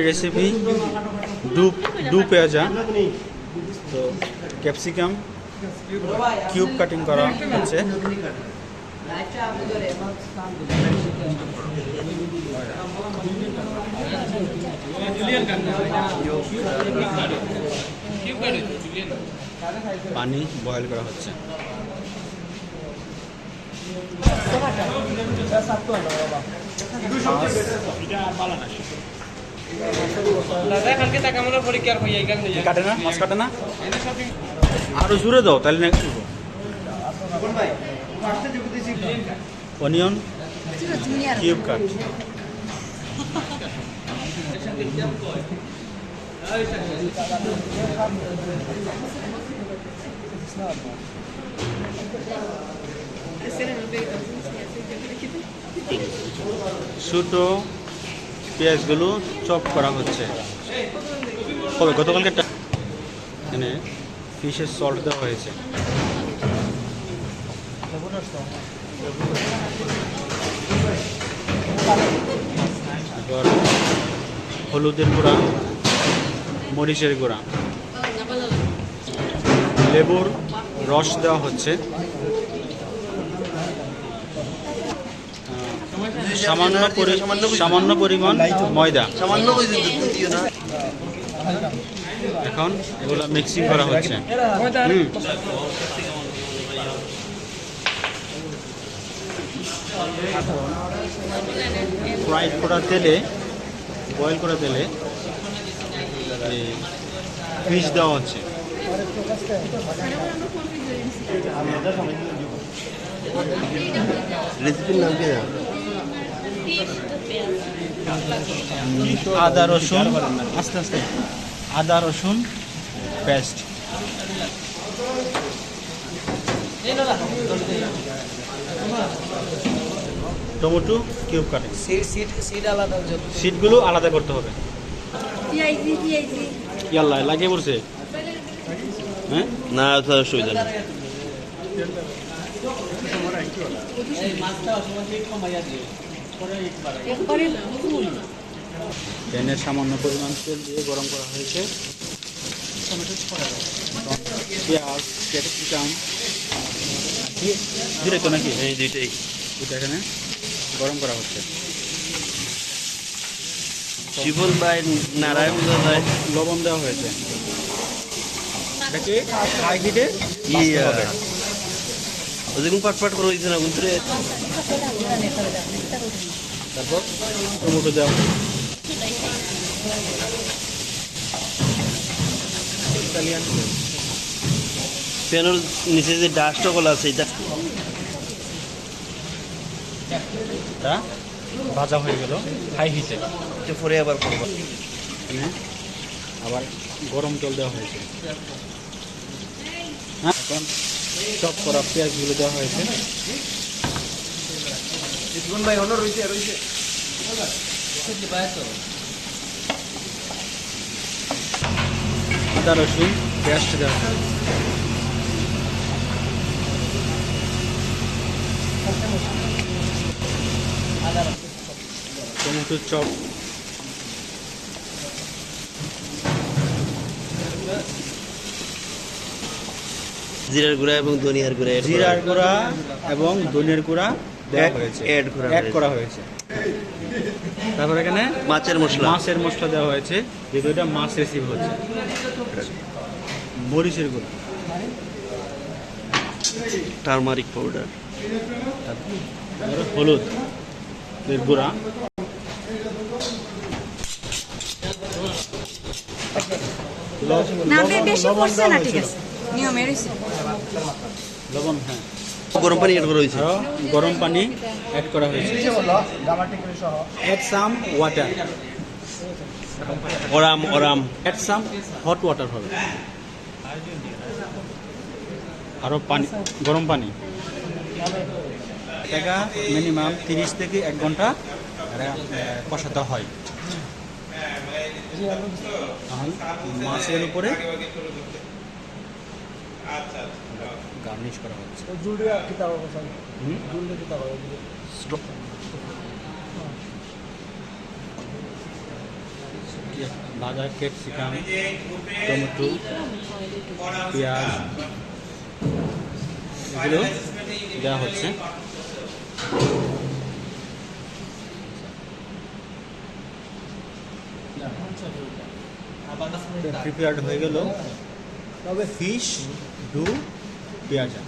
Recipe do পেঁয়াজা। তো capsicum cube cutting করা হচ্ছে। পানি বয়েল করা হচ্ছে। কাটে না, মাছ কাটে না, আরো জুড়ে দাও তাহলে না। অনিয়ন কিউব কাট, ছোট পেঁয়াজগুলো চপ করা হচ্ছে। গতকালকে এখানে ফিশের সল্ট দেওয়া হয়েছে। এবার হলুদের গুঁড়া, মরিচের গুঁড়া, লেবুর রস দেওয়া হচ্ছে। সামান্য পরিমাণ ময়দা। এখন এগুলো মিক্সিং করা হচ্ছে। ফ্রাইড করা তেলে, বয়েল করা তেলে ফিশ দেওয়া হচ্ছে। রেসিপির নাম কি? আদা রসুন, আস্তে আস্তে, আদা রসুন পেস্ট, টমেটো কিউব কাটিং। সিটগুলো আলাদা করতে হবে। ইয়াল্লা লাগিয়ে পড়ছে। হ্যাঁ না, অসুবিধা নেই। প্যানে সামান্য পরিমাণ তেল দিয়ে গরম করা হয়েছে। পেঁয়াজ, ক্যাপসিকাম দুটোই তো নাকি? এই দুইটাই। এটা এখানে গরম করা হচ্ছে। শিবন ভাই নারায়ণ যায়, লবণ দেওয়া হয়েছে। এটাকে হাই হিটে হবে। ওদের পাটপাট করে দিচ্ছে না কিন্তু। তারপর টমেটো দেওয়া হবে। প্যানের নিচে যে ডাস্ট গুলো আছে এটা ভাজা হয়ে গেল হাই হিটে। পরে আবার করবো। এখানে আবার গরম জল দেওয়া হয়েছে। হ্যাঁ, এখন চপ করা পেঁয়াজগুলো দেওয়া হয়েছে। ভাই অন্য রয়েছে রয়েছে। আদা রসুন পেস্ট দেওয়া হয়েছে। টমেটো চপ, জিরার গুঁড়া এবং ধনিয়ার গুঁড়া, জিরার গুঁড়া এবং ধনিয়ার গুঁড়া দেওয়া হয়েছে, অ্যাড করা হয়েছে। তারপর এখানে মাছের মশলা দেওয়া হয়েছে, যেহেতু এটা মাছ রেসিপি হচ্ছে। মরিচের গুঁড়া, টারমারিক পাউডার, হলুদ গুঁড়া, লবণ, হ্যাঁ, গরম পানি অ্যাড করা হয়েছে। গরম পানি অ্যাড করা হয়েছে। অ্যাড সাম ওয়াটার, ওরাম অ্যাড সাম হট ওয়াটার হবে। আরও পানি, গরম পানি। এটা মিনিমাম 30 থেকে 1 ঘন্টা কষাতে হয়। মাছের উপরে গার্নিশ করা হচ্ছে। ভাজা ক্যাপসিকাম, টমেটো, পেঁয়াজ এগুলো দেওয়া হচ্ছে। প্রিপেয়ার্ড হয়ে গেল তবে ফিশ ডু পেঁয়াজা।